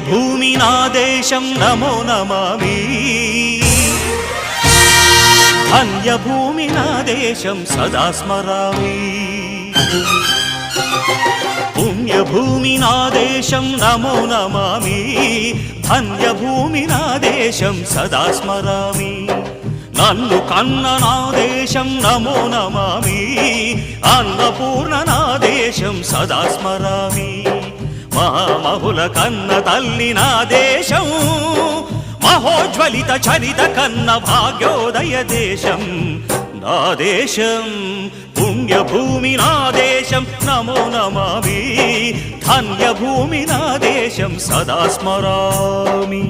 పుణ్యభూమి నా దేశం నమో నమామి ధన్యభూమి నా దేశం సదా స్మరామి పుణ్యభూమి నా దేశం నమో నమామి ధన్యభూమి నా దేశం సదా స్మరామి నన్ను కన్న నా దేశం నమో నమామి అన్నపూర్ణ నా దేశం సదా స్మరామి మహామహుల కన్న తల్లి నా దేశం మహోజ్వలిత చరిత కన్న భాగ్యోదయ దేశం నా దేశం పుణ్యభూమి నా దేశం నమో నమామి ధన్యభూమి నా దేశం సదా స్మరామి